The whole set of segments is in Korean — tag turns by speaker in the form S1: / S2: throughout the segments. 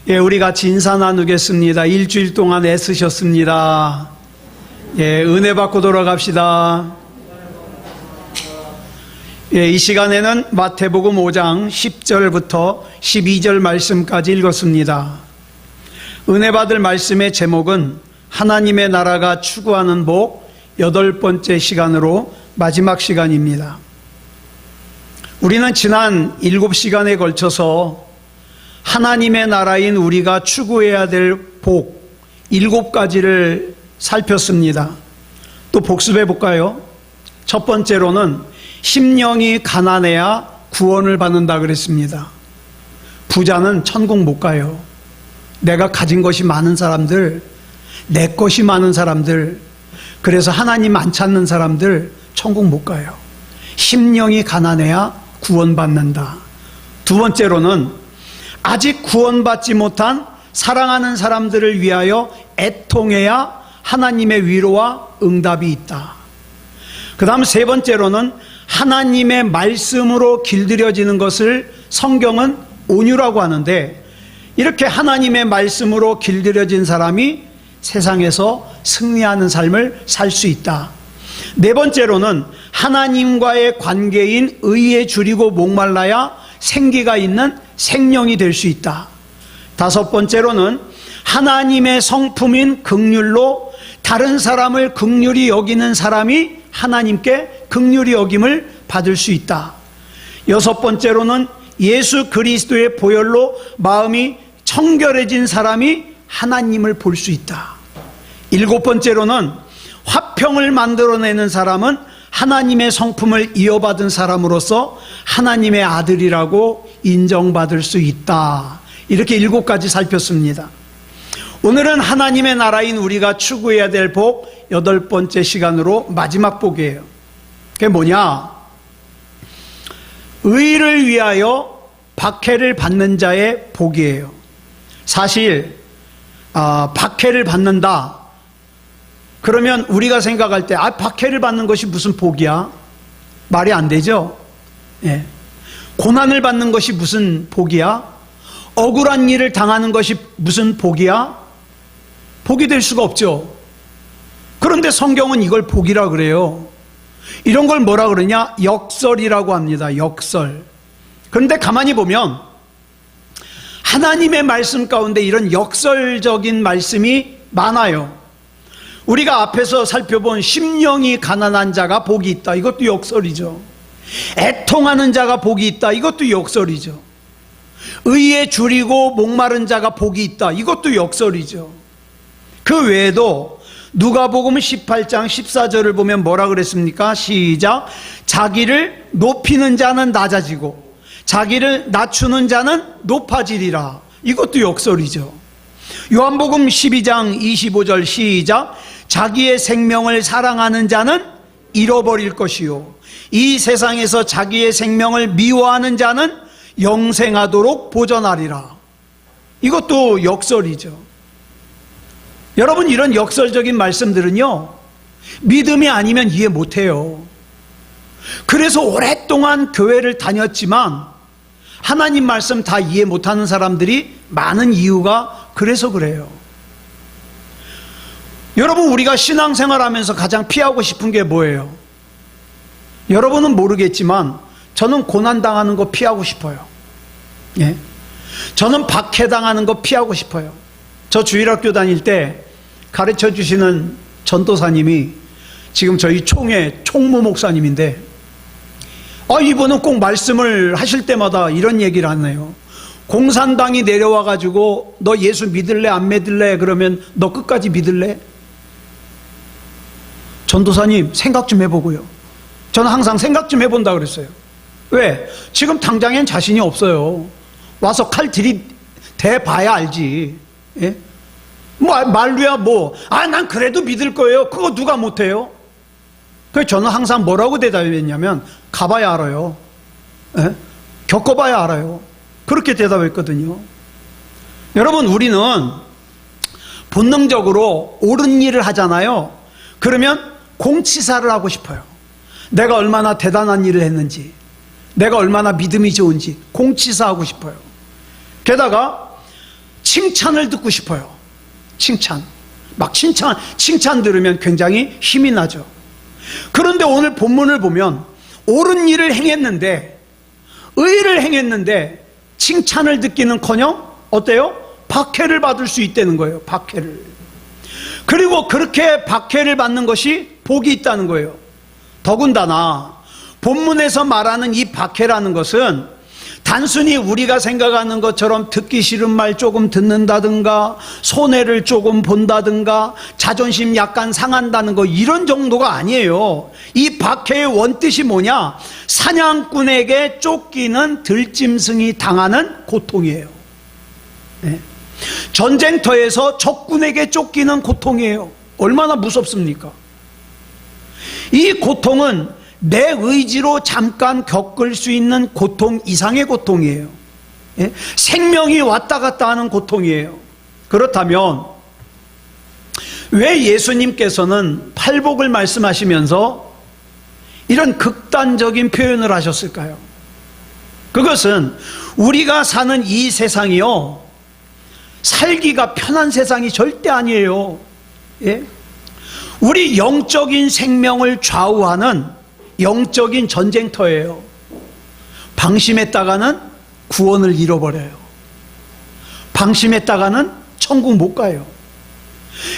S1: 예, 우리 같이 인사 나누겠습니다. 일주일 동안 애쓰셨습니다. 예, 은혜 받고 돌아갑시다. 예, 이 시간에는 마태복음 5장 10절부터 12절 말씀까지 읽었습니다. 은혜 받을 말씀의 제목은 하나님의 나라가 추구하는 복 8번째 시간으로 마지막 시간입니다. 우리는 지난 7시간에 걸쳐서 하나님의 나라인 우리가 추구해야 될 복 7가지를 살폈습니다. 또 복습해 볼까요? 첫 번째로는 심령이 가난해야 구원을 받는다 그랬습니다. 부자는 천국 못 가요. 내가 가진 것이 많은 사람들, 내 것이 많은 사람들, 그래서 하나님 안 찾는 사람들 천국 못 가요. 심령이 가난해야 구원받는다. 두 번째로는 아직 구원받지 못한 사랑하는 사람들을 위하여 애통해야 하나님의 위로와 응답이 있다. 그 다음 세 번째로는 하나님의 말씀으로 길들여지는 것을 성경은 온유라고 하는데, 이렇게 하나님의 말씀으로 길들여진 사람이 세상에서 승리하는 삶을 살 수 있다. 네 번째로는 하나님과의 관계인 의에 줄이고 목말라야 생기가 있는 생명이 될 수 있다. 다섯 번째로는 하나님의 성품인 긍휼로 다른 사람을 긍휼히 여기는 사람이 하나님께 긍휼히 여김을 받을 수 있다. 여섯 번째로는 예수 그리스도의 보혈로 마음이 청결해진 사람이 하나님을 볼 수 있다. 일곱 번째로는 화평을 만들어내는 사람은 하나님의 성품을 이어받은 사람으로서 하나님의 아들이라고 인정받을 수 있다. 이렇게 7가지 살폈습니다. 오늘은 하나님의 나라인 우리가 추구해야 될 복 8번째 시간으로 마지막 복이에요. 그게 뭐냐? 의를 위하여 박해를 받는 자의 복이에요. 사실 박해를 받는다 그러면 우리가 생각할 때 박해를 받는 것이 무슨 복이야? 말이 안 되죠? 예. 고난을 받는 것이 무슨 복이야? 억울한 일을 당하는 것이 무슨 복이야? 복이 될 수가 없죠. 그런데 성경은 이걸 복이라 그래요. 이런 걸 뭐라 그러냐? 역설이라고 합니다. 역설. 그런데 가만히 보면 하나님의 말씀 가운데 이런 역설적인 말씀이 많아요. 우리가 앞에서 살펴본 심령이 가난한 자가 복이 있다. 이것도 역설이죠. 애통하는 자가 복이 있다. 이것도 역설이죠. 의에 줄이고 목마른 자가 복이 있다. 이것도 역설이죠. 그 외에도 누가복음 18장 14절을 보면 뭐라 그랬습니까? 시작. 자기를 높이는 자는 낮아지고 자기를 낮추는 자는 높아지리라. 이것도 역설이죠. 요한복음 12장 25절 시작. 자기의 생명을 사랑하는 자는 잃어버릴 것이요 이 세상에서 자기의 생명을 미워하는 자는 영생하도록 보전하리라. 이것도 역설이죠. 여러분, 이런 역설적인 말씀들은요 믿음이 아니면 이해 못해요. 그래서 오랫동안 교회를 다녔지만 하나님 말씀 다 이해 못하는 사람들이 많은 이유가 그래서 그래요. 여러분, 우리가 신앙생활하면서 가장 피하고 싶은 게 뭐예요? 여러분은 모르겠지만 저는 고난당하는 거 피하고 싶어요. 예? 저는 박해당하는 거 피하고 싶어요. 저 주일학교 다닐 때 가르쳐 주시는 전도사님이 지금 저희 총회 총무 목사님인데 이분은 꼭 말씀을 하실 때마다 이런 얘기를 하네요. 공산당이 내려와 가지고 너 예수 믿을래 안 믿을래? 그러면 너 끝까지 믿을래? 전도사님 생각 좀 해보고요. 저는 항상 생각 좀 해본다 그랬어요. 왜? 지금 당장엔 자신이 없어요. 와서 칼 들이대봐야 알지. 예? 말로야 난 그래도 믿을 거예요. 그거 누가 못해요? 그래서 저는 항상 뭐라고 대답했냐면 가봐야 알아요. 예? 겪어봐야 알아요. 그렇게 대답했거든요. 여러분, 우리는 본능적으로 옳은 일을 하잖아요. 그러면 공치사를 하고 싶어요. 내가 얼마나 대단한 일을 했는지, 내가 얼마나 믿음이 좋은지 공치사하고 싶어요. 게다가 칭찬을 듣고 싶어요. 칭찬. 막 칭찬 들으면 굉장히 힘이 나죠. 그런데 오늘 본문을 보면 옳은 일을 행했는데, 의를 행했는데 칭찬을 듣기는커녕 어때요? 박해를 받을 수 있다는 거예요. 박해를. 그리고 그렇게 박해를 받는 것이 복이 있다는 거예요. 더군다나 본문에서 말하는 이 박해라는 것은 단순히 우리가 생각하는 것처럼 듣기 싫은 말 조금 듣는다든가, 손해를 조금 본다든가, 자존심 약간 상한다는 거, 이런 정도가 아니에요. 이 박해의 원뜻이 뭐냐? 사냥꾼에게 쫓기는 들짐승이 당하는 고통이에요. 네. 전쟁터에서 적군에게 쫓기는 고통이에요. 얼마나 무섭습니까? 이 고통은 내 의지로 잠깐 겪을 수 있는 고통 이상의 고통이에요. 예? 생명이 왔다 갔다 하는 고통이에요. 그렇다면 왜 예수님께서는 팔복을 말씀하시면서 이런 극단적인 표현을 하셨을까요? 그것은 우리가 사는 이 세상이요, 살기가 편한 세상이 절대 아니에요. 예? 우리 영적인 생명을 좌우하는 영적인 전쟁터예요. 방심했다가는 구원을 잃어버려요. 방심했다가는 천국 못 가요.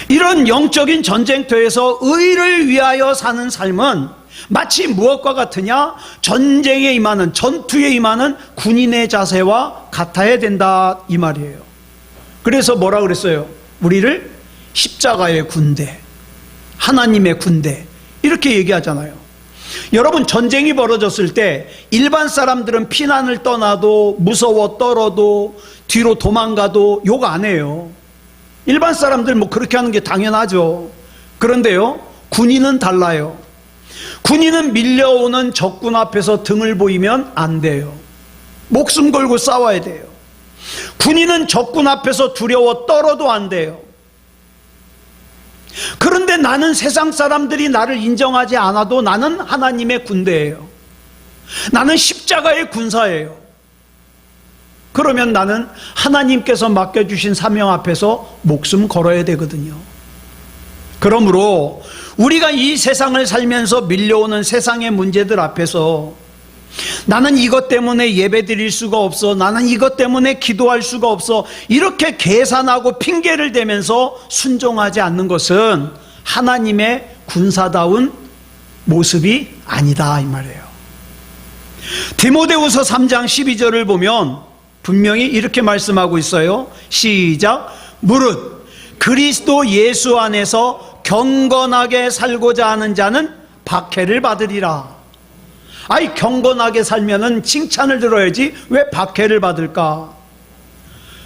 S1: 이런 영적인 전쟁터에서 의를 위하여 사는 삶은 마치 무엇과 같으냐? 전쟁에 임하는, 전투에 임하는 군인의 자세와 같아야 된다, 이 말이에요. 그래서 뭐라 그랬어요? 우리를 십자가의 군대, 하나님의 군대, 이렇게 얘기하잖아요. 여러분, 전쟁이 벌어졌을 때 일반 사람들은 피난을 떠나도, 무서워 떨어도, 뒤로 도망가도 욕 안 해요. 일반 사람들 뭐 그렇게 하는 게 당연하죠. 그런데요, 군인은 달라요. 군인은 밀려오는 적군 앞에서 등을 보이면 안 돼요. 목숨 걸고 싸워야 돼요. 군인은 적군 앞에서 두려워 떨어도 안 돼요. 그런데 나는 세상 사람들이 나를 인정하지 않아도 나는 하나님의 군대예요. 나는 십자가의 군사예요. 그러면 나는 하나님께서 맡겨주신 사명 앞에서 목숨 걸어야 되거든요. 그러므로 우리가 이 세상을 살면서 밀려오는 세상의 문제들 앞에서 나는 이것 때문에 예배 드릴 수가 없어, 나는 이것 때문에 기도할 수가 없어, 이렇게 계산하고 핑계를 대면서 순종하지 않는 것은 하나님의 군사다운 모습이 아니다, 이 말이에요. 디모데후서 3장 12절을 보면 분명히 이렇게 말씀하고 있어요. 시작. 무릇 그리스도 예수 안에서 경건하게 살고자 하는 자는 박해를 받으리라. 아이, 경건하게 살면은 칭찬을 들어야지 왜 박해를 받을까?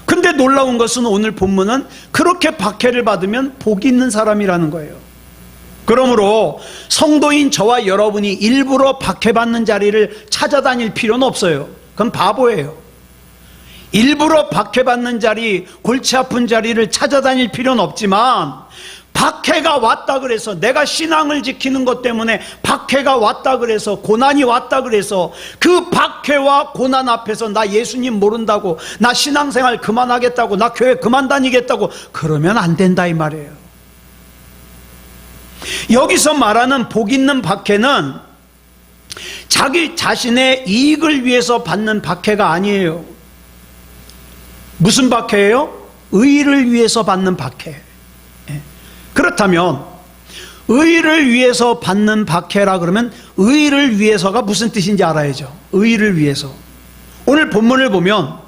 S1: 근데 놀라운 것은 오늘 본문은 그렇게 박해를 받으면 복이 있는 사람이라는 거예요. 그러므로 성도인 저와 여러분이 일부러 박해받는 자리를 찾아다닐 필요는 없어요. 그건 바보예요. 일부러 박해받는 자리, 골치 아픈 자리를 찾아다닐 필요는 없지만, 박해가 왔다 그래서, 내가 신앙을 지키는 것 때문에 박해가 왔다 그래서, 고난이 왔다 그래서 그 박해와 고난 앞에서 나 예수님 모른다고, 나 신앙생활 그만하겠다고, 나 교회 그만 다니겠다고 그러면 안 된다, 이 말이에요. 여기서 말하는 복 있는 박해는 자기 자신의 이익을 위해서 받는 박해가 아니에요. 무슨 박해예요? 의를 위해서 받는 박해. 그렇다면 의를 위해서 받는 박해라 그러면 의를 위해서가 무슨 뜻인지 알아야죠. 의를 위해서. 오늘 본문을 보면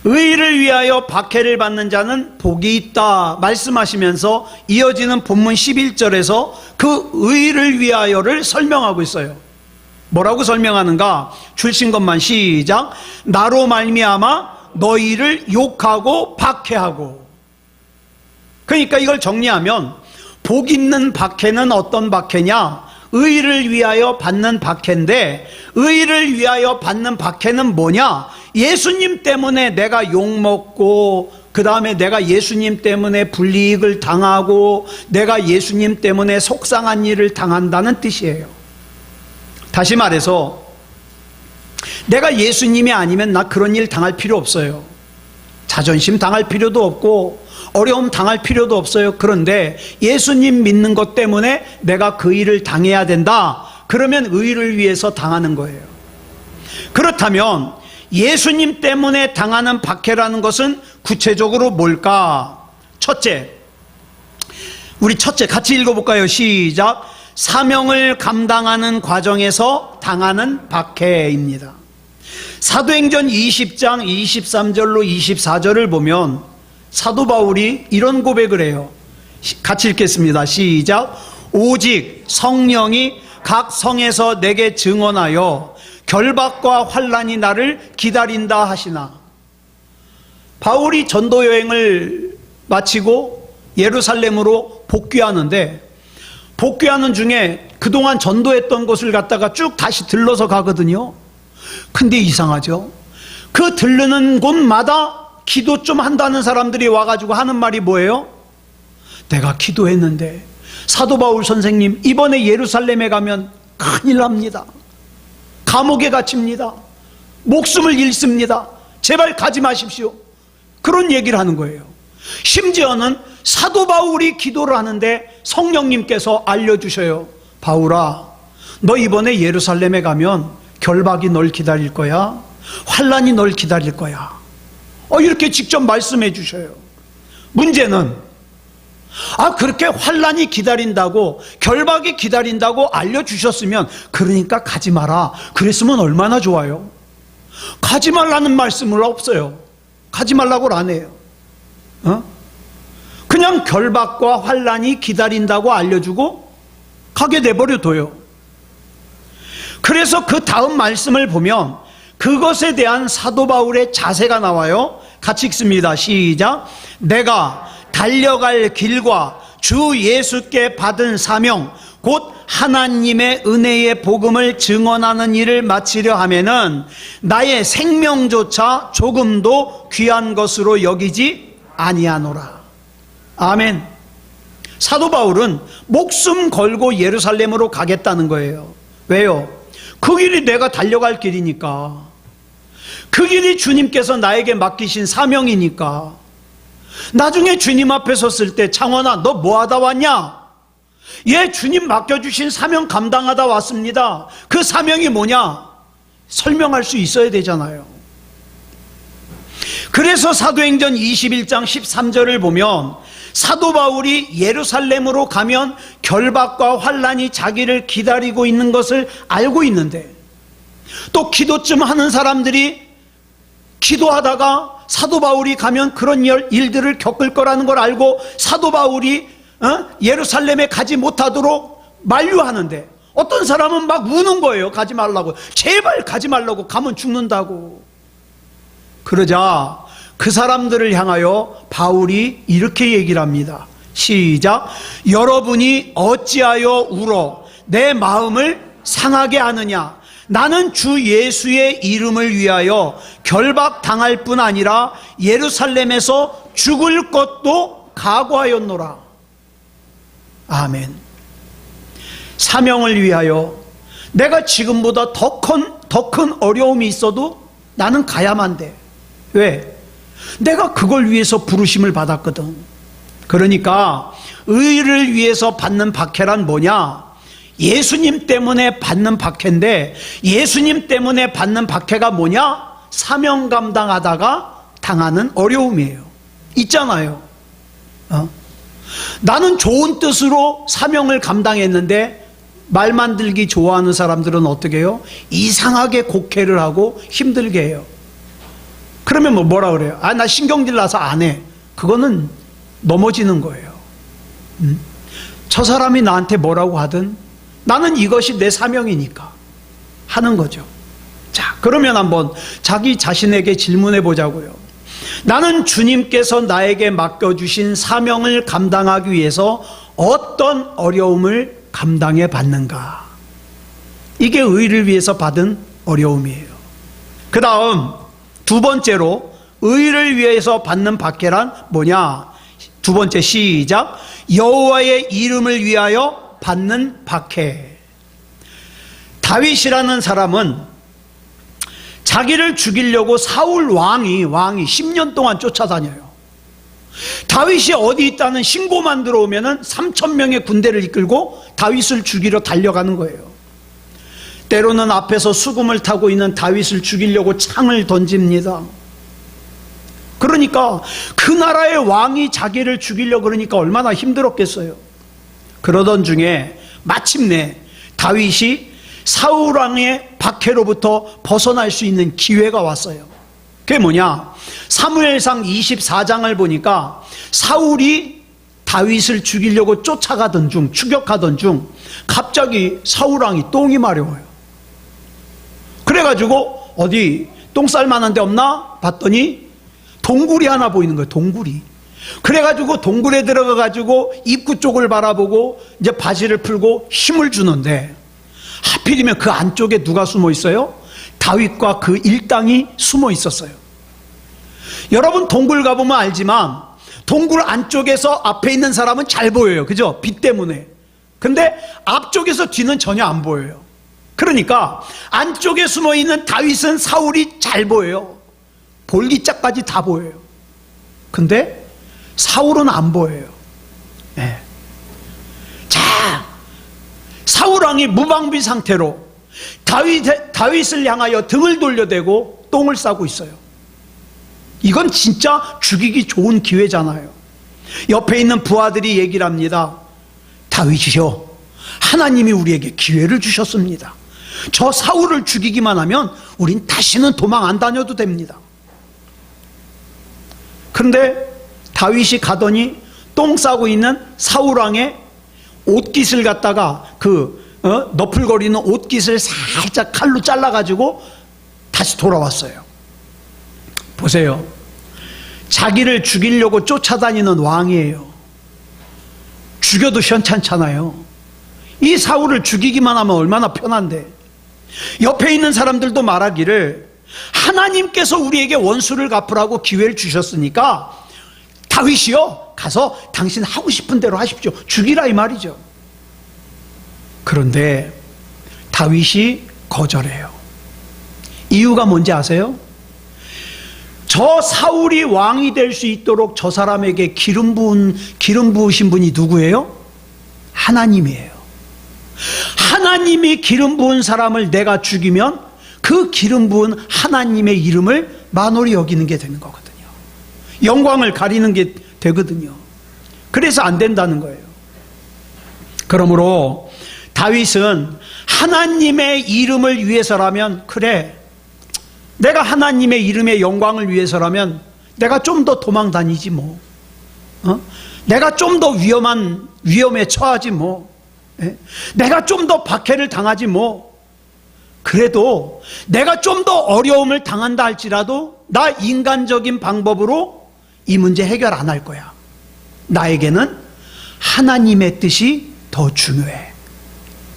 S1: 의를 위하여 박해를 받는 자는 복이 있다 말씀하시면서 이어지는 본문 11절에서 그 의를 위하여를 설명하고 있어요. 뭐라고 설명하는가? 줄신 것만 시작. 나로 말미암아 너희를 욕하고 박해하고. 그러니까 이걸 정리하면 복 있는 박해는 어떤 박해냐? 의를 위하여 받는 박해인데, 의를 위하여 받는 박해는 뭐냐? 예수님 때문에 내가 욕먹고, 그 다음에 내가 예수님 때문에 불이익을 당하고, 내가 예수님 때문에 속상한 일을 당한다는 뜻이에요. 다시 말해서 내가 예수님이 아니면 나 그런 일 당할 필요 없어요. 자존심 당할 필요도 없고 어려움 당할 필요도 없어요. 그런데 예수님 믿는 것 때문에 내가 그 일을 당해야 된다. 그러면 의를 위해서 당하는 거예요. 그렇다면 예수님 때문에 당하는 박해라는 것은 구체적으로 뭘까? 첫째, 우리 첫째 같이 읽어볼까요? 시작. 사명을 감당하는 과정에서 당하는 박해입니다. 사도행전 20장 23절로 24절을 보면 사도 바울이 이런 고백을 해요. 같이 읽겠습니다. 시작. 오직 성령이 각 성에서 내게 증언하여 결박과 환난이 나를 기다린다 하시나. 바울이 전도 여행을 마치고 예루살렘으로 복귀하는데, 복귀하는 중에 그동안 전도했던 곳을 갖다가 쭉 다시 들러서 가거든요. 근데 이상하죠. 그 들르는 곳마다 기도 좀 한다는 사람들이 와가지고 하는 말이 뭐예요? 내가 기도했는데 사도 바울 선생님 이번에 예루살렘에 가면 큰일 납니다. 감옥에 갇힙니다. 목숨을 잃습니다. 제발 가지 마십시오. 그런 얘기를 하는 거예요. 심지어는 사도 바울이 기도를 하는데 성령님께서 알려주셔요. 바울아, 너 이번에 예루살렘에 가면 결박이 널 기다릴 거야. 환난이 널 기다릴 거야. 이렇게 직접 말씀해 주셔요. 문제는 그렇게 환난이 기다린다고, 결박이 기다린다고 알려주셨으면 그러니까 가지 마라 그랬으면 얼마나 좋아요. 가지 말라는 말씀은 없어요. 가지 말라고 안 해요. 그냥 결박과 환난이 기다린다고 알려주고 가게 내버려둬요. 그래서 그 다음 말씀을 보면 그것에 대한 사도 바울의 자세가 나와요. 같이 읽습니다. 시작. 내가 달려갈 길과 주 예수께 받은 사명 곧 하나님의 은혜의 복음을 증언하는 일을 마치려 하면은 나의 생명조차 조금도 귀한 것으로 여기지 아니하노라. 아멘. 사도 바울은 목숨 걸고 예루살렘으로 가겠다는 거예요. 왜요? 그 길이 내가 달려갈 길이니까. 그 길이 주님께서 나에게 맡기신 사명이니까. 나중에 주님 앞에 섰을 때 창원아 너 뭐하다 왔냐? 예, 주님 맡겨주신 사명 감당하다 왔습니다. 그 사명이 뭐냐? 설명할 수 있어야 되잖아요. 그래서 사도행전 21장 13절을 보면 사도 바울이 예루살렘으로 가면 결박과 환난이 자기를 기다리고 있는 것을 알고 있는데, 또 기도쯤 하는 사람들이 기도하다가 사도 바울이 가면 그런 일들을 겪을 거라는 걸 알고 사도 바울이 예루살렘에 가지 못하도록 만류하는데, 어떤 사람은 막 우는 거예요. 가지 말라고. 제발 가지 말라고. 가면 죽는다고. 그러자 그 사람들을 향하여 바울이 이렇게 얘기를 합니다. 시작. 여러분이 어찌하여 울어 내 마음을 상하게 하느냐? 나는 주 예수의 이름을 위하여 결박당할 뿐 아니라 예루살렘에서 죽을 것도 각오하였노라. 아멘. 사명을 위하여 내가 지금보다 더 큰 어려움이 있어도 나는 가야만 돼. 왜? 내가 그걸 위해서 부르심을 받았거든. 그러니까 의를 위해서 받는 박해란 뭐냐? 예수님 때문에 받는 박해인데, 예수님 때문에 받는 박해가 뭐냐? 사명 감당하다가 당하는 어려움이에요. 있잖아요. 나는 좋은 뜻으로 사명을 감당했는데 말 만들기 좋아하는 사람들은 어떻게 해요? 이상하게 곡해를 하고 힘들게 해요. 그러면 뭐라 그래요? 나 신경질 나서 안 해. 그거는 넘어지는 거예요. 저 사람이 나한테 뭐라고 하든 나는 이것이 내 사명이니까 하는 거죠. 자, 그러면 한번 자기 자신에게 질문해 보자고요. 나는 주님께서 나에게 맡겨주신 사명을 감당하기 위해서 어떤 어려움을 감당해 받는가? 이게 의를 위해서 받은 어려움이에요. 그 다음 두 번째로 의를 위해서 받는 박해란 뭐냐? 두 번째 시작. 여호와의 이름을 위하여 받는 박해. 다윗이라는 사람은 자기를 죽이려고 사울 왕이 10년 동안 쫓아다녀요. 다윗이 어디 있다는 신고만 들어오면은 3,000명의 군대를 이끌고 다윗을 죽이러 달려가는 거예요. 때로는 앞에서 수금을 타고 있는 다윗을 죽이려고 창을 던집니다. 그러니까 그 나라의 왕이 자기를 죽이려고 그러니까 얼마나 힘들었겠어요. 그러던 중에 마침내 다윗이 사울 왕의 박해로부터 벗어날 수 있는 기회가 왔어요. 그게 뭐냐? 사무엘상 24장을 보니까 사울이 다윗을 죽이려고 쫓아가던 중, 추격하던 중 갑자기 사울 왕이 똥이 마려워요. 그래가지고 어디 똥 쌀 만한 데 없나 봤더니 동굴이 하나 보이는 거예요. 동굴이. 그래가지고 동굴에 들어가가지고 입구 쪽을 바라보고 이제 바지를 풀고 힘을 주는데 하필이면 그 안쪽에 누가 숨어 있어요? 다윗과 그 일당이 숨어 있었어요. 여러분 동굴 가보면 알지만 동굴 안쪽에서 앞에 있는 사람은 잘 보여요. 그죠? 빛 때문에. 근데 앞쪽에서 뒤는 전혀 안 보여요. 그러니까 안쪽에 숨어 있는 다윗은 사울이 잘 보여요. 볼기짝까지 다 보여요. 근데 사울은 안 보여요. 네. 자, 사울 왕이 무방비 상태로 다윗을 향하여 등을 돌려대고 똥을 싸고 있어요. 이건 진짜 죽이기 좋은 기회잖아요. 옆에 있는 부하들이 얘기를 합니다. 다윗이요, 하나님이 우리에게 기회를 주셨습니다. 저 사울을 죽이기만 하면 우린 다시는 도망 안 다녀도 됩니다. 그런데 다윗이 가더니 똥 싸고 있는 사울 왕의 옷깃을 갖다가 너풀거리는 옷깃을 살짝 칼로 잘라가지고 다시 돌아왔어요. 보세요. 자기를 죽이려고 쫓아다니는 왕이에요. 죽여도 현찮잖아요. 이 사울을 죽이기만 하면 얼마나 편한데. 옆에 있는 사람들도 말하기를 하나님께서 우리에게 원수를 갚으라고 기회를 주셨으니까 다윗이요, 가서 당신 하고 싶은 대로 하십시오. 죽이라 이 말이죠. 그런데 다윗이 거절해요. 이유가 뭔지 아세요? 저 사울이 왕이 될 수 있도록 저 사람에게 기름 부으신 분이 누구예요? 하나님이에요. 하나님이 기름 부은 사람을 내가 죽이면 그 기름 부은 하나님의 이름을 만홀히 여기는 게 되는 거거든요. 영광을 가리는 게 되거든요. 그래서 안 된다는 거예요. 그러므로 다윗은 하나님의 이름을 위해서라면, 그래, 내가 하나님의 이름의 영광을 위해서라면 내가 좀 더 도망 다니지 뭐, 내가 좀 더 위험에 처하지 뭐, 내가 좀 더 박해를 당하지 뭐. 그래도 내가 좀 더 어려움을 당한다 할지라도 나 인간적인 방법으로 이 문제 해결 안 할 거야. 나에게는 하나님의 뜻이 더 중요해.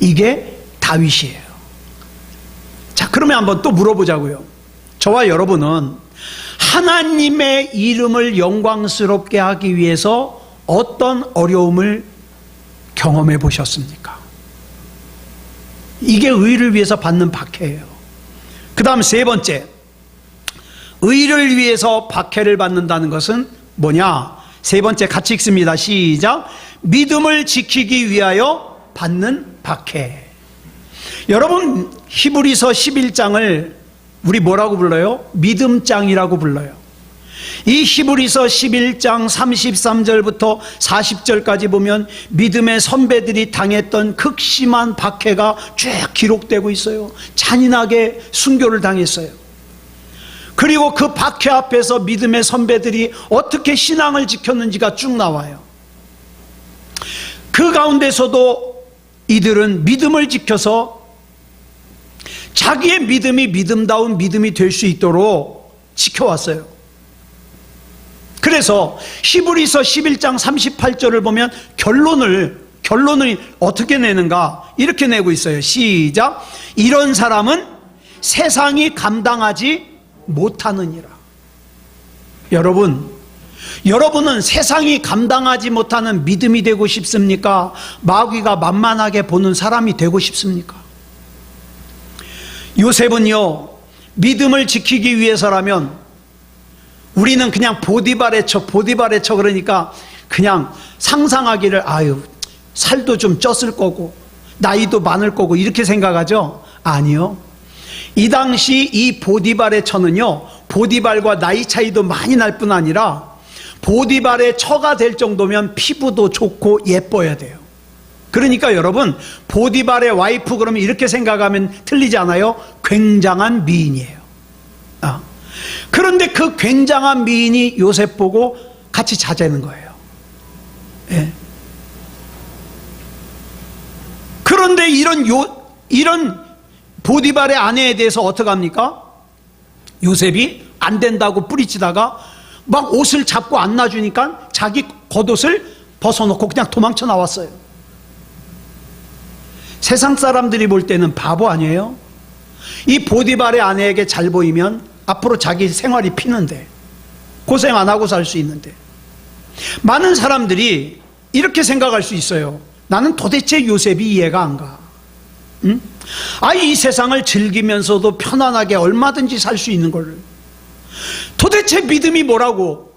S1: 이게 다윗이에요. 자, 그러면 한번 또 물어보자고요. 저와 여러분은 하나님의 이름을 영광스럽게 하기 위해서 어떤 어려움을 경험해 보셨습니까? 이게 의를 위해서 받는 박해예요. 그 다음 세 번째, 의를 위해서 박해를 받는다는 것은 뭐냐? 세 번째 같이 읽습니다. 시작. 믿음을 지키기 위하여 받는 박해. 여러분, 히브리서 11장을 우리 뭐라고 불러요? 믿음장이라고 불러요. 이 히브리서 11장 33절부터 40절까지 보면 믿음의 선배들이 당했던 극심한 박해가 쭉 기록되고 있어요. 잔인하게 순교를 당했어요. 그리고 그 박해 앞에서 믿음의 선배들이 어떻게 신앙을 지켰는지가 쭉 나와요. 그 가운데서도 이들은 믿음을 지켜서 자기의 믿음이 믿음다운 믿음이 될 수 있도록 지켜왔어요. 그래서 히브리서 11장 38절을 보면 결론을 어떻게 내는가? 이렇게 내고 있어요. 시작. 이런 사람은 세상이 감당하지 못하느니라. 여러분은 세상이 감당하지 못하는 믿음이 되고 싶습니까? 마귀가 만만하게 보는 사람이 되고 싶습니까? 요셉은요, 믿음을 지키기 위해서라면 우리는 그냥 보디발의 척 그러니까 그냥 상상하기를 아유 살도 좀 쪘을 거고 나이도 많을 거고 이렇게 생각하죠? 아니요. 이 당시 이 보디발의 처는요, 보디발과 나이 차이도 많이 날 뿐 아니라 보디발의 처가 될 정도면 피부도 좋고 예뻐야 돼요. 그러니까 여러분, 보디발의 와이프 그러면 이렇게 생각하면 틀리지 않아요? 굉장한 미인이에요. 그런데 그 굉장한 미인이 요셉 보고 같이 자자는 거예요. 예. 그런데 이런 보디발의 아내에 대해서 어떻게 합니까? 요셉이 안 된다고 뿌리치다가 막 옷을 잡고 안 놔주니까 자기 겉옷을 벗어놓고 그냥 도망쳐 나왔어요. 세상 사람들이 볼 때는 바보 아니에요? 이 보디발의 아내에게 잘 보이면 앞으로 자기 생활이 피는데, 고생 안 하고 살 수 있는데, 많은 사람들이 이렇게 생각할 수 있어요. 나는 도대체 요셉이 이해가 안 가. 응? 이 세상을 즐기면서도 편안하게 얼마든지 살 수 있는 걸 도대체 믿음이 뭐라고,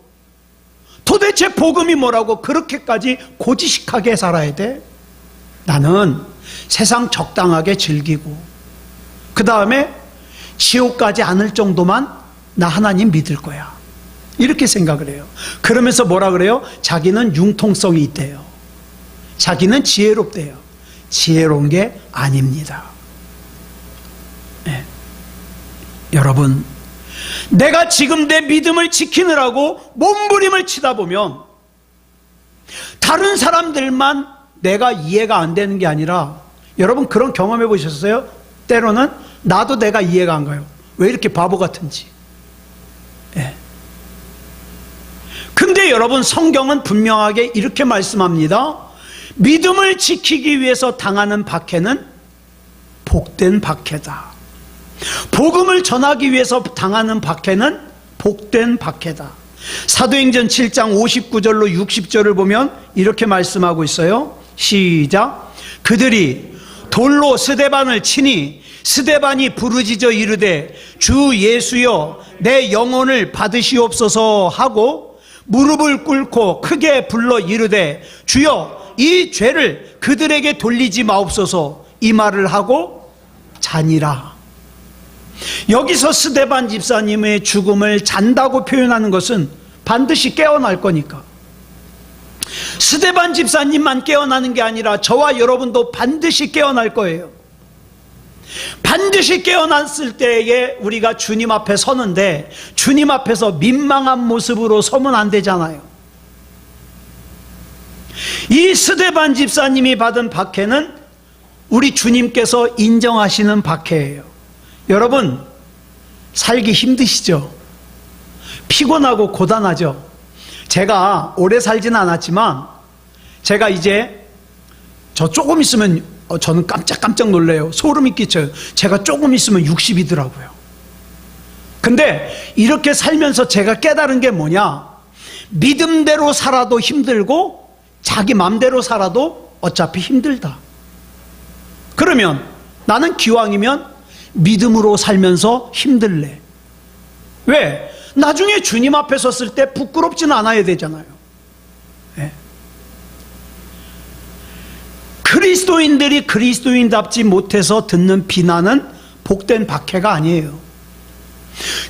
S1: 도대체 복음이 뭐라고 그렇게까지 고지식하게 살아야 돼? 나는 세상 적당하게 즐기고 그 다음에 지옥 가지 않을 정도만 나 하나님 믿을 거야, 이렇게 생각을 해요. 그러면서 뭐라 그래요? 자기는 융통성이 있대요. 자기는 지혜롭대요. 지혜로운 게 아닙니다. 네. 여러분, 내가 지금 내 믿음을 지키느라고 몸부림을 치다 보면 다른 사람들만 내가 이해가 안 되는 게 아니라, 여러분 그런 경험해 보셨어요? 때로는 나도 내가 이해가 안 가요. 왜 이렇게 바보 같은지. 예. 근데 여러분, 성경은 분명하게 이렇게 말씀합니다. 믿음을 지키기 위해서 당하는 박해는 복된 박해다. 복음을 전하기 위해서 당하는 박해는 복된 박해다. 사도행전 7장 59절로 60절을 보면 이렇게 말씀하고 있어요. 시작. 그들이 돌로 스데반을 치니 스데반이 부르짖어 이르되 주 예수여 내 영혼을 받으시옵소서 하고 무릎을 꿇고 크게 불러 이르되 주여 이 죄를 그들에게 돌리지 마옵소서, 이 말을 하고 자니라. 여기서 스데반 집사님의 죽음을 잔다고 표현하는 것은 반드시 깨어날 거니까, 스데반 집사님만 깨어나는 게 아니라 저와 여러분도 반드시 깨어날 거예요. 반드시 깨어났을 때에 우리가 주님 앞에 서는데, 주님 앞에서 민망한 모습으로 서면 안 되잖아요. 이 스데반 집사님이 받은 박해는 우리 주님께서 인정하시는 박해예요. 여러분, 살기 힘드시죠? 피곤하고 고단하죠? 제가 오래 살지는 않았지만 제가 이제 저 조금 있으면 저는 깜짝 놀래요. 소름이 끼쳐요. 제가 조금 있으면 60이더라고요. 근데 이렇게 살면서 제가 깨달은 게 뭐냐, 믿음대로 살아도 힘들고 자기 맘대로 살아도 어차피 힘들다. 그러면 나는 기왕이면 믿음으로 살면서 힘들래. 왜? 나중에 주님 앞에 섰을 때 부끄럽지는 않아야 되잖아요. 네. 그리스도인들이 그리스도인답지 못해서 듣는 비난은 복된 박해가 아니에요.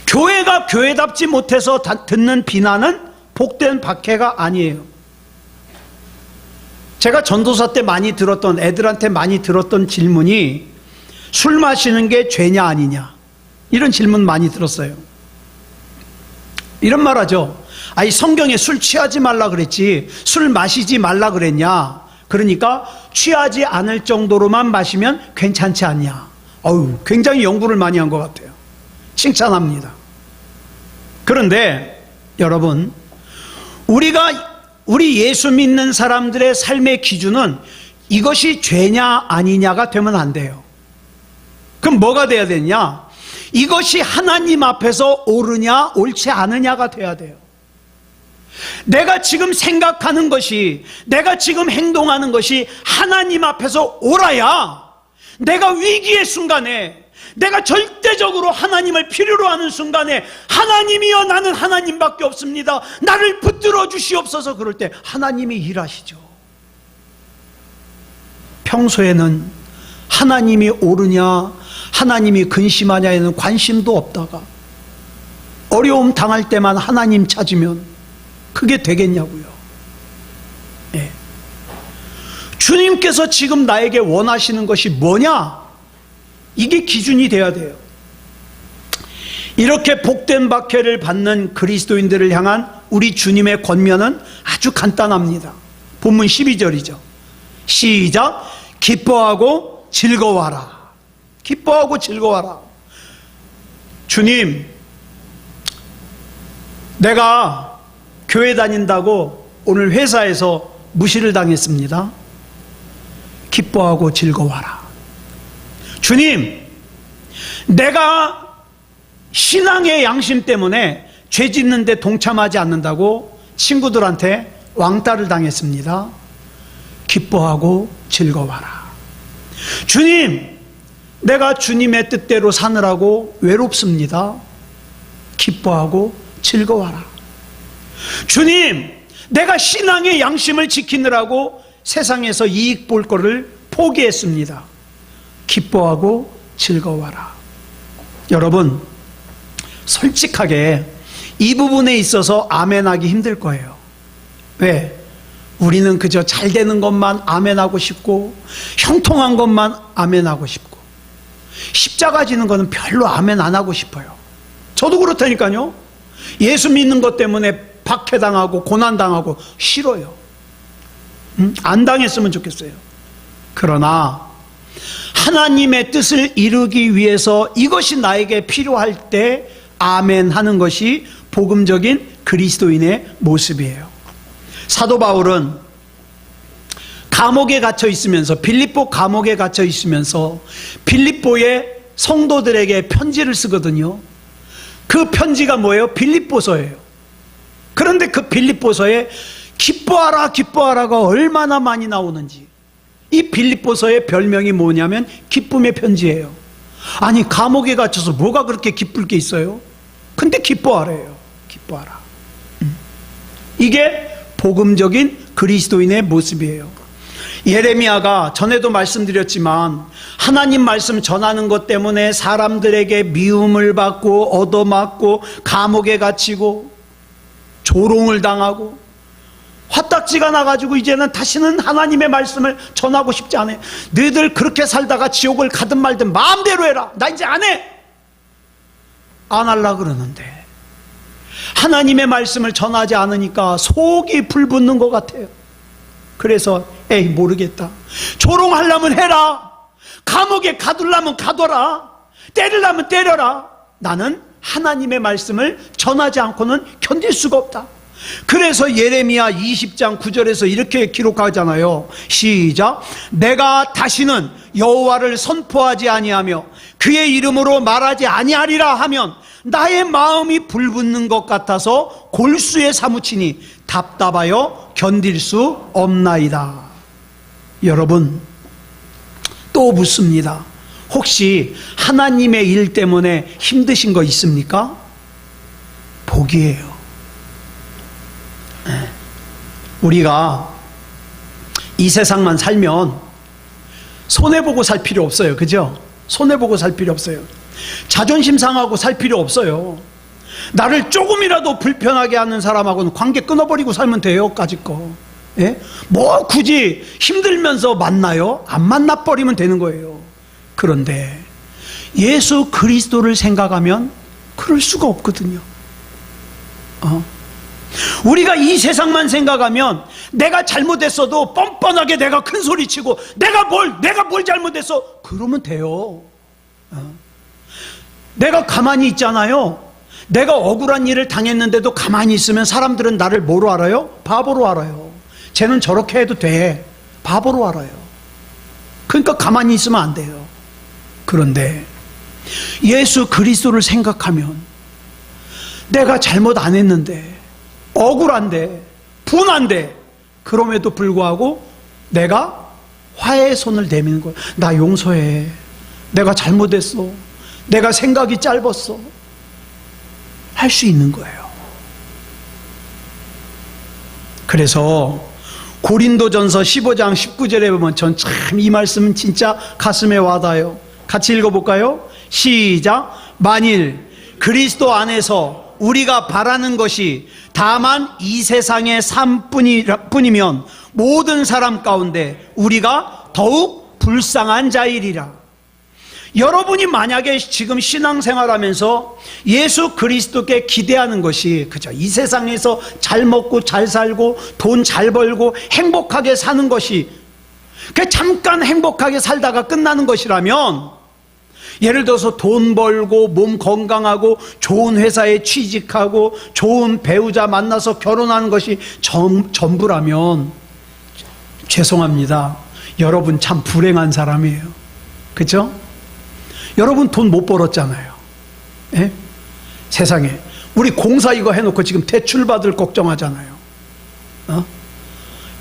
S1: 교회가 교회답지 못해서 듣는 비난은 복된 박해가 아니에요. 제가 전도사 때 많이 들었던, 애들한테 많이 들었던 질문이 술 마시는 게 죄냐 아니냐, 이런 질문 많이 들었어요. 이런 말 하죠. 아니 성경에 술 취하지 말라 그랬지 술 마시지 말라 그랬냐, 그러니까 취하지 않을 정도로만 마시면 괜찮지 않냐. 굉장히 연구를 많이 한 것 같아요. 칭찬합니다. 그런데 여러분, 우리 예수 믿는 사람들의 삶의 기준은 이것이 죄냐 아니냐가 되면 안 돼요. 그럼 뭐가 돼야 되냐? 이것이 하나님 앞에서 옳으냐 옳지 않으냐가 돼야 돼요. 내가 지금 생각하는 것이, 내가 지금 행동하는 것이 하나님 앞에서 옳아야 내가 위기의 순간에, 내가 절대적으로 하나님을 필요로 하는 순간에 하나님이여 나는 하나님밖에 없습니다, 나를 붙들어 주시옵소서. 그럴 때 하나님이 일하시죠. 평소에는 하나님이 오르냐 하나님이 근심하냐에는 관심도 없다가 어려움 당할 때만 하나님 찾으면 그게 되겠냐고요. 예. 주님께서 지금 나에게 원하시는 것이 뭐냐? 이게 기준이 돼야 돼요. 이렇게 복된 박해를 받는 그리스도인들을 향한 우리 주님의 권면은 아주 간단합니다. 본문 12절이죠. 시작. 기뻐하고 즐거워하라. 기뻐하고 즐거워하라. 주님, 내가 교회 다닌다고 오늘 회사에서 무시를 당했습니다. 기뻐하고 즐거워하라. 주님, 내가 신앙의 양심 때문에 죄 짓는데 동참하지 않는다고 친구들한테 왕따를 당했습니다. 기뻐하고 즐거워하라. 주님, 내가 주님의 뜻대로 사느라고 외롭습니다. 기뻐하고 즐거워하라. 주님, 내가 신앙의 양심을 지키느라고 세상에서 이익 볼 거를 포기했습니다. 기뻐하고 즐거워하라. 여러분, 솔직하게 이 부분에 있어서 아멘하기 힘들 거예요. 왜? 우리는 그저 잘 되는 것만 아멘하고 싶고 형통한 것만 아멘하고 싶고 십자가 지는 거는 별로 아멘 안 하고 싶어요. 저도 그렇다니까요. 예수 믿는 것 때문에 박해당하고 고난당하고 싫어요. 안 당했으면 좋겠어요. 그러나 하나님의 뜻을 이루기 위해서 이것이 나에게 필요할 때 아멘 하는 것이 복음적인 그리스도인의 모습이에요. 사도 바울은 감옥에 갇혀 있으면서, 빌립보 감옥에 갇혀 있으면서 빌립보의 성도들에게 편지를 쓰거든요. 그 편지가 뭐예요? 빌립보서예요. 그런데 그 빌립보서에 기뻐하라 기뻐하라가 얼마나 많이 나오는지. 이 빌립보서의 별명이 뭐냐면 기쁨의 편지예요. 아니, 감옥에 갇혀서 뭐가 그렇게 기쁠 게 있어요? 근데 기뻐하래요. 기뻐하라. 이게 복음적인 그리스도인의 모습이에요. 예레미야가 전에도 말씀드렸지만 하나님 말씀 전하는 것 때문에 사람들에게 미움을 받고 얻어맞고 감옥에 갇히고 조롱을 당하고 화딱지가 나가지고 이제는 다시는 하나님의 말씀을 전하고 싶지 않아요. 너희들 그렇게 살다가 지옥을 가든 말든 마음대로 해라. 나 이제 안 해. 안 하려고 그러는데 하나님의 말씀을 전하지 않으니까 속이 불붙는 것 같아요. 그래서 에이 모르겠다. 조롱하려면 해라. 감옥에 가두려면 가둬라. 때리려면 때려라. 나는 하나님의 말씀을 전하지 않고는 견딜 수가 없다. 그래서 예레미야 20장 9절에서 이렇게 기록하잖아요. 시작. 내가 다시는 여호와를 선포하지 아니하며 그의 이름으로 말하지 아니하리라 하면 나의 마음이 불붙는 것 같아서 골수에 사무치니 답답하여 견딜 수 없나이다. 여러분, 또 묻습니다. 혹시 하나님의 일 때문에 힘드신 거 있습니까? 복이에요. 우리가 이 세상만 살면 손해보고 살 필요 없어요. 그죠? 손해보고 살 필요 없어요. 자존심 상하고 살 필요 없어요. 나를 조금이라도 불편하게 하는 사람하고는 관계 끊어버리고 살면 돼요. 까짓 거. 예? 뭐 굳이 힘들면서 만나요? 안 만나버리면 되는 거예요. 그런데 예수 그리스도를 생각하면 그럴 수가 없거든요. 우리가 이 세상만 생각하면 내가 잘못했어도 뻔뻔하게 내가 큰 소리치고 내가 뭘 잘못했어 그러면 돼요. 내가 가만히 있잖아요. 내가 억울한 일을 당했는데도 가만히 있으면 사람들은 나를 뭐로 알아요? 바보로 알아요. 쟤는 저렇게 해도 돼. 바보로 알아요. 그러니까 가만히 있으면 안 돼요. 그런데 예수 그리스도를 생각하면 내가 잘못 안 했는데 억울한데 분한데 그럼에도 불구하고 내가 화해의 손을 내미는 거예요. 나 용서해. 내가 잘못했어. 내가 생각이 짧았어. 할 수 있는 거예요. 그래서 고린도전서 15장 19절에 보면 전 참 이 말씀은 진짜 가슴에 와닿아요. 같이 읽어볼까요? 시작. 만일 그리스도 안에서 우리가 바라는 것이 다만 이 세상의 삶뿐이면 모든 사람 가운데 우리가 더욱 불쌍한 자이리라. 여러분이 만약에 지금 신앙생활하면서 예수 그리스도께 기대하는 것이 그죠, 이 세상에서 잘 먹고 잘 살고 돈 잘 벌고 행복하게 사는 것이, 그 잠깐 행복하게 살다가 끝나는 것이라면, 예를 들어서 돈 벌고 몸 건강하고 좋은 회사에 취직하고 좋은 배우자 만나서 결혼하는 것이 전부라면 죄송합니다, 여러분 참 불행한 사람이에요. 그렇죠? 여러분 돈 못 벌었잖아요. 예? 세상에 우리 공사 이거 해놓고 지금 대출받을 걱정하잖아요.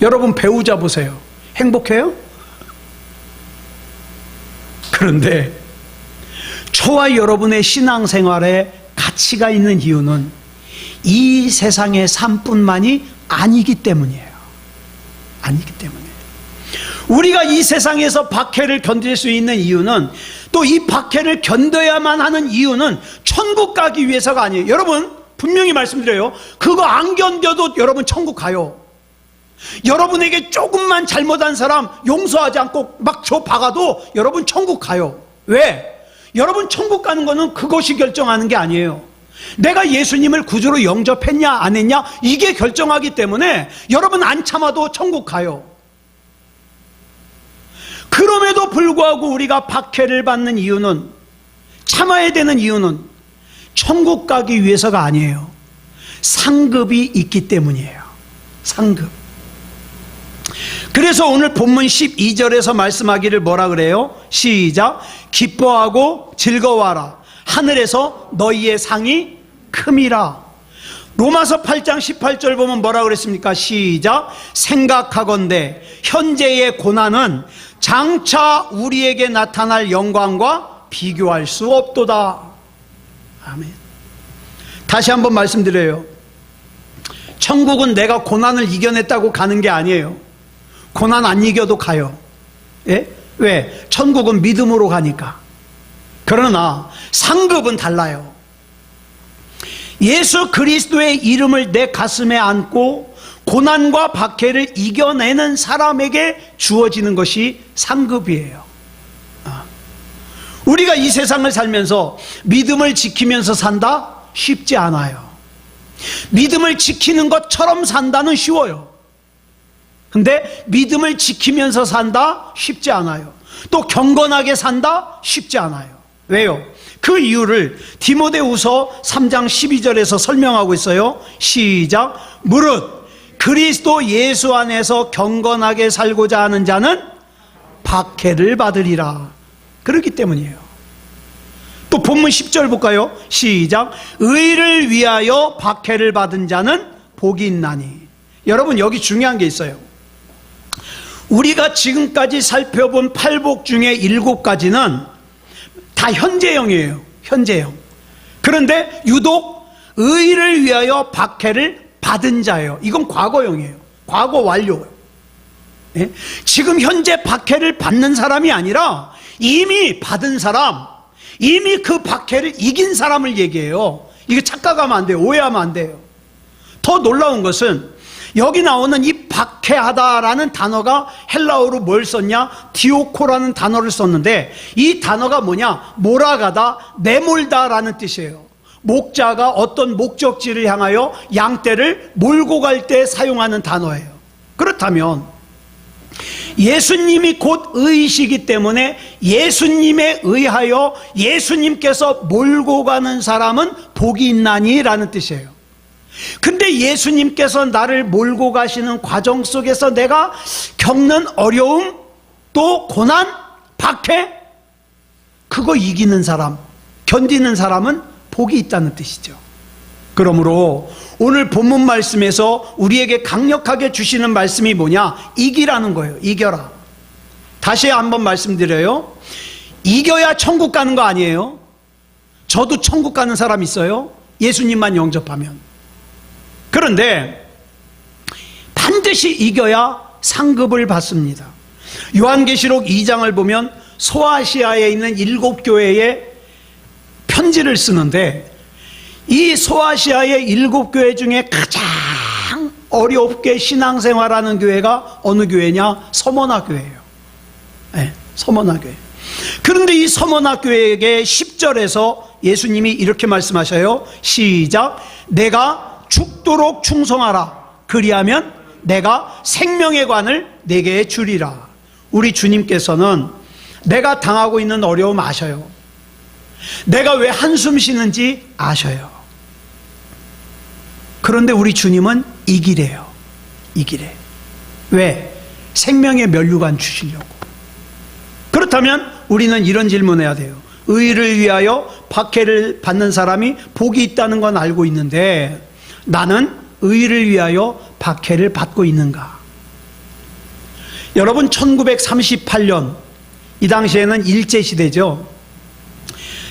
S1: 여러분 배우자 보세요. 행복해요? 그런데 저와 여러분의 신앙생활에 가치가 있는 이유는 이 세상의 삶뿐만이 아니기 때문이에요. 아니기 때문에 우리가 이 세상에서 박해를 견딜 수 있는 이유는, 또 이 박해를 견뎌야만 하는 이유는 천국 가기 위해서가 아니에요. 여러분 분명히 말씀드려요. 그거 안 견뎌도 여러분 천국 가요. 여러분에게 조금만 잘못한 사람 용서하지 않고 막 저 박아도 여러분 천국 가요. 왜? 여러분 천국 가는 거는 그것이 결정하는 게 아니에요. 내가 예수님을 구주로 영접했냐 안 했냐 이게 결정하기 때문에 여러분 안 참아도 천국 가요. 그럼에도 불구하고 우리가 박해를 받는 이유는, 참아야 되는 이유는 천국 가기 위해서가 아니에요. 상급이 있기 때문이에요. 상급. 그래서 오늘 본문 12절에서 말씀하기를 뭐라 그래요? 시작. 기뻐하고 즐거워하라. 하늘에서 너희의 상이 큼이라. 로마서 8장 18절 보면 뭐라 그랬습니까? 시작. 생각하건대 현재의 고난은 장차 우리에게 나타날 영광과 비교할 수 없도다. 아멘. 다시 한번 말씀드려요. 천국은 내가 고난을 이겨냈다고 가는 게 아니에요. 고난 안 이겨도 가요. 예? 왜? 천국은 믿음으로 가니까. 그러나 상급은 달라요. 예수 그리스도의 이름을 내 가슴에 안고 고난과 박해를 이겨내는 사람에게 주어지는 것이 상급이에요. 우리가 이 세상을 살면서 믿음을 지키면서 산다? 쉽지 않아요. 믿음을 지키는 것처럼 산다는 쉬워요. 근데 믿음을 지키면서 산다? 쉽지 않아요. 또 경건하게 산다? 쉽지 않아요. 왜요? 그 이유를 디모데후서 3장 12절에서 설명하고 있어요. 시작. 무릇 그리스도 예수 안에서 경건하게 살고자 하는 자는 박해를 받으리라. 그렇기 때문이에요. 또 본문 10절 볼까요? 시작. 의를 위하여 박해를 받은 자는 복이 있나니. 여러분 여기 중요한 게 있어요. 우리가 지금까지 살펴본 8복 중에 7가지는 다 현재형이에요. 현재형. 그런데 유독 의를 위하여 박해를 받은 자예요. 이건 과거형이에요. 과거 완료. 예? 지금 현재 박해를 받는 사람이 아니라 이미 받은 사람, 이미 그 박해를 이긴 사람을 얘기해요. 이게 착각하면 안 돼요. 오해하면 안 돼요. 더 놀라운 것은 여기 나오는 이 박해하다라는 단어가 헬라어로 뭘 썼냐? 디오코라는 단어를 썼는데, 이 단어가 뭐냐? 몰아가다, 내몰다라는 뜻이에요. 목자가 어떤 목적지를 향하여 양떼를 몰고 갈 때 사용하는 단어예요. 그렇다면 예수님이 곧 의이시기 때문에 예수님에 의하여 예수님께서 몰고 가는 사람은 복이 있나니 라는 뜻이에요. 근데 예수님께서 나를 몰고 가시는 과정 속에서 내가 겪는 어려움, 또 고난, 박해, 그거 이기는 사람, 견디는 사람은 복이 있다는 뜻이죠. 그러므로 오늘 본문 말씀에서 우리에게 강력하게 주시는 말씀이 뭐냐? 이기라는 거예요. 이겨라. 다시 한번 말씀드려요. 이겨야 천국 가는 거 아니에요. 저도 천국 가는 사람 있어요. 예수님만 영접하면. 그런데 반드시 이겨야 상급을 받습니다. 요한계시록 2장을 보면 소아시아에 있는 7교회에 편지를 쓰는데, 이 소아시아의 7교회 중에 가장 어렵게 신앙생활하는 교회가 어느 교회냐? 서머나 교회예요. 네, 서머나 교회. 그런데 이 서머나 교회에게 10절에서 예수님이 이렇게 말씀하셔요. 시작. 내가 죽도록 충성하라. 그리하면 내가 생명의 관을 내게 주리라. 우리 주님께서는 내가 당하고 있는 어려움 아셔요. 내가 왜 한숨 쉬는지 아셔요. 그런데 우리 주님은 이기래요. 이기래. 왜? 생명의 면류관 주시려고. 그렇다면 우리는 이런 질문해야 돼요. 의를 위하여 박해를 받는 사람이 복이 있다는 건 알고 있는데, 나는 의를 위하여 박해를 받고 있는가? 여러분, 1938년, 이 당시에는 일제시대죠.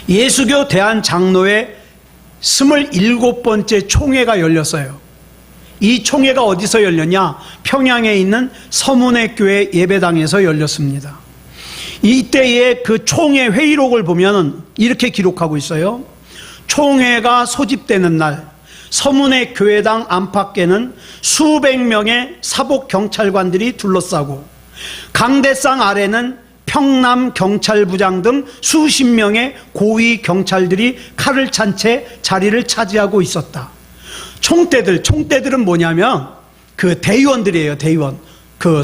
S1: 예수교 대한장로회 27번째 총회가 열렸어요. 이 총회가 어디서 열렸냐? 평양에 있는 서문회 교회 예배당에서 열렸습니다. 이때의 그 총회 회의록을 보면 이렇게 기록하고 있어요. 총회가 소집되는 날, 서문회 교회당 안팎에는 수백 명의 사복 경찰관들이 둘러싸고, 강대상 아래는 평남 경찰부장 등 수십 명의 고위 경찰들이 칼을 찬 채 자리를 차지하고 있었다. 총대들은 뭐냐면 그 대의원들이에요. 대의원. 그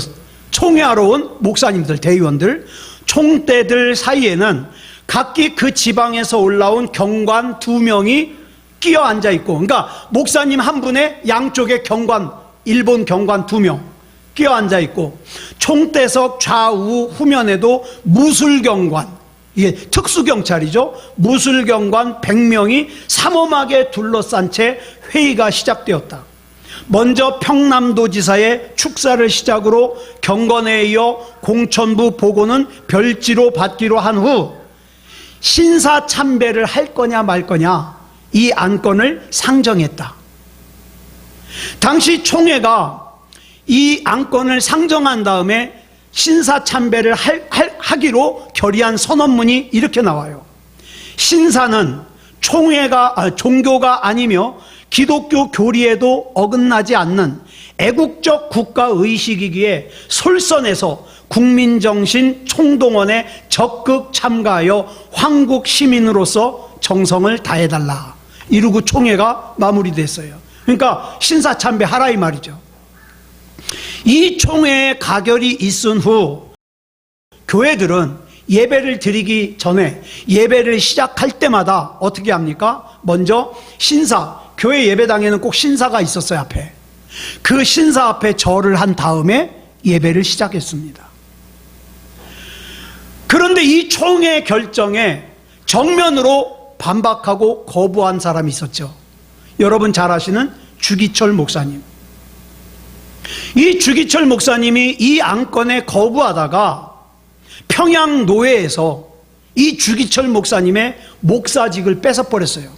S1: 총회하러 온 목사님들, 대의원들. 총대들 사이에는 각기 그 지방에서 올라온 경관 2명이 끼어 앉아 있고, 그러니까 목사님 한 분의 양쪽에 경관, 일본 경관 2명 끼어 앉아 있고, 총대석 좌우 후면에도 무술경관, 이게 특수경찰이죠. 무술경관 100명이 삼엄하게 둘러싼 채 회의가 시작되었다. 먼저 평남도지사의 축사를 시작으로 경건에 이어 공천부 보고는 별지로 받기로 한 후 신사참배를 할 거냐 말 거냐, 이 안건을 상정했다. 당시 총회가 이 안건을 상정한 다음에 신사참배를 하기로 결의한 선언문이 이렇게 나와요. 신사는 종교가 아니며 기독교 교리에도 어긋나지 않는 애국적 국가의식이기에 솔선해서 국민정신 총동원에 적극 참가하여 황국 시민으로서 정성을 다해달라. 이러고 총회가 마무리됐어요. 그러니까 신사참배하라 이 말이죠. 이 총회의 가결이 있은 후 교회들은 예배를 드리기 전에, 예배를 시작할 때마다 어떻게 합니까? 먼저 교회 예배당에는 꼭 신사가 있었어요. 앞에. 그 신사 앞에 절을 한 다음에 예배를 시작했습니다. 그런데 이 총회 결정에 정면으로 반박하고 거부한 사람이 있었죠. 여러분 잘 아시는 주기철 목사님. 이 주기철 목사님이 이 안건에 거부하다가 평양노회에서 이 주기철 목사님의 목사직을 뺏어버렸어요.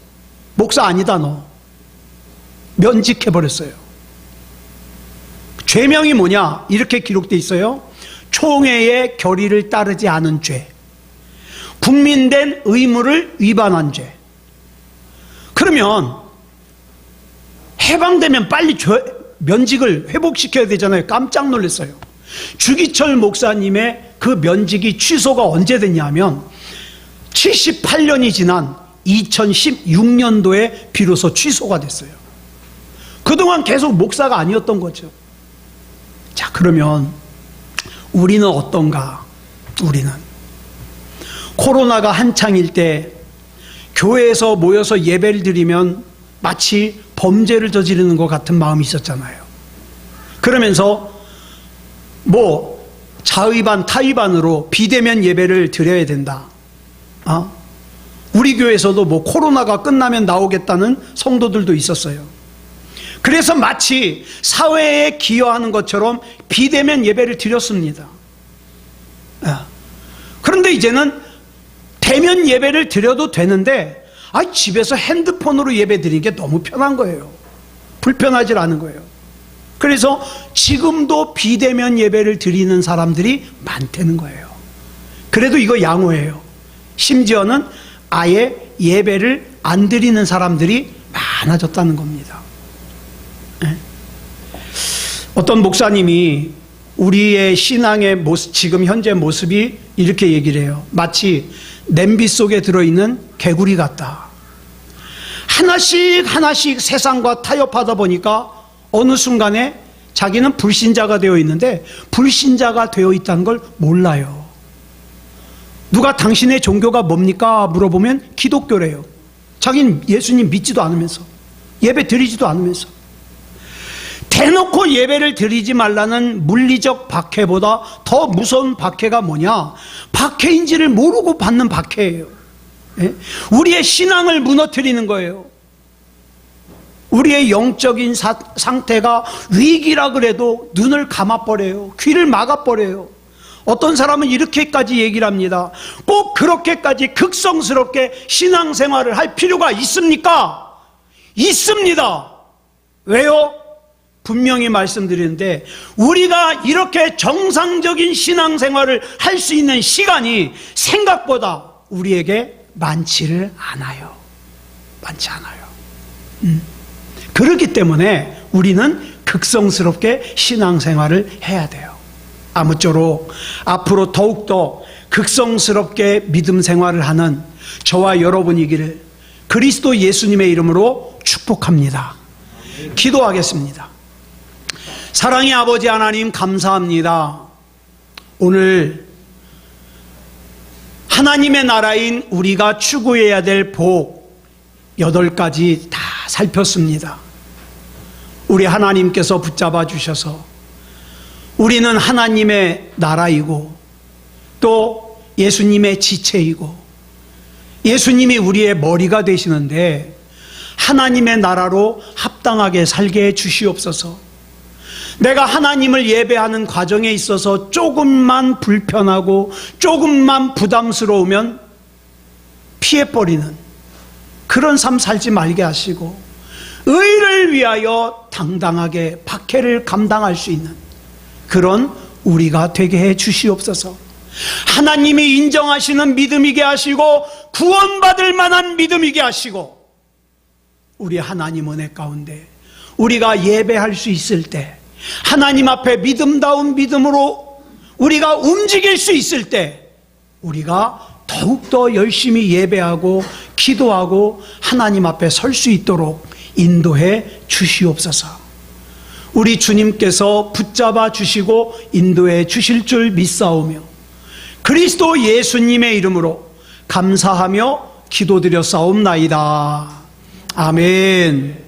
S1: 목사 아니다 너. 면직해버렸어요. 죄명이 뭐냐? 이렇게 기록되어 있어요. 총회의 결의를 따르지 않은 죄, 국민된 의무를 위반한 죄. 그러면 해방되면 빨리 면직을 회복시켜야 되잖아요. 깜짝 놀랐어요. 주기철 목사님의 그 면직이 취소가 언제 됐냐면 78년이 지난 2016년도에 비로소 취소가 됐어요. 그동안 계속 목사가 아니었던 거죠. 자, 그러면 우리는 어떤가? 우리는 코로나가 한창일 때 교회에서 모여서 예배를 드리면 마치 범죄를 저지르는 것 같은 마음이 있었잖아요. 그러면서 자의반 타의반으로 비대면 예배를 드려야 된다. 우리 교회에서도 코로나가 끝나면 나오겠다는 성도들도 있었어요. 그래서 마치 사회에 기여하는 것처럼 비대면 예배를 드렸습니다. 그런데 이제는 대면 예배를 드려도 되는데 집에서 핸드폰으로 예배 드리는 게 너무 편한 거예요. 불편하지 않은 거예요. 그래서 지금도 비대면 예배를 드리는 사람들이 많다는 거예요. 그래도 이거 양호해요. 심지어는 아예 예배를 안 드리는 사람들이 많아졌다는 겁니다. 네? 어떤 목사님이 우리의 신앙의 모습, 지금 현재 모습이 이렇게 얘기를 해요. 마치 냄비 속에 들어있는 개구리 같다. 하나씩 세상과 타협하다 보니까 어느 순간에 자기는 불신자가 되어 있는데 불신자가 되어 있다는 걸 몰라요. 누가 당신의 종교가 뭡니까? 물어보면 기독교래요. 자기는 예수님 믿지도 않으면서, 예배 드리지도 않으면서. 대놓고 예배를 드리지 말라는 물리적 박해보다 더 무서운 박해가 뭐냐? 박해인지를 모르고 받는 박해예요. 예? 우리의 신앙을 무너뜨리는 거예요. 우리의 영적인 상태가 위기라 그래도 눈을 감아버려요. 귀를 막아버려요. 어떤 사람은 이렇게까지 얘기를 합니다. 꼭 그렇게까지 극성스럽게 신앙생활을 할 필요가 있습니까? 있습니다. 왜요? 분명히 말씀드리는데 우리가 이렇게 정상적인 신앙생활을 할 수 있는 시간이 생각보다 우리에게 많지를 않아요. 많지 않아요. 그렇기 때문에 우리는 극성스럽게 신앙생활을 해야 돼요. 아무쪼록 앞으로 더욱더 극성스럽게 믿음 생활을 하는 저와 여러분이기를 그리스도 예수님의 이름으로 축복합니다. 기도하겠습니다. 사랑의 아버지 하나님 감사합니다. 오늘 하나님의 나라인 우리가 추구해야 될 복 8가지 다 살폈습니다. 우리 하나님께서 붙잡아 주셔서 우리는 하나님의 나라이고 또 예수님의 지체이고 예수님이 우리의 머리가 되시는데 하나님의 나라로 합당하게 살게 해 주시옵소서. 내가 하나님을 예배하는 과정에 있어서 조금만 불편하고 조금만 부담스러우면 피해버리는 그런 삶 살지 말게 하시고 의를 위하여 당당하게 박해를 감당할 수 있는 그런 우리가 되게 해 주시옵소서. 하나님이 인정하시는 믿음이게 하시고 구원받을 만한 믿음이게 하시고 우리 하나님 은혜 가운데 우리가 예배할 수 있을 때 하나님 앞에 믿음다운 믿음으로 우리가 움직일 수 있을 때 우리가 더욱더 열심히 예배하고 기도하고 하나님 앞에 설 수 있도록 인도해 주시옵소서. 우리 주님께서 붙잡아 주시고 인도해 주실 줄 믿사오며 그리스도 예수님의 이름으로 감사하며 기도드려 싸움나이다. 아멘.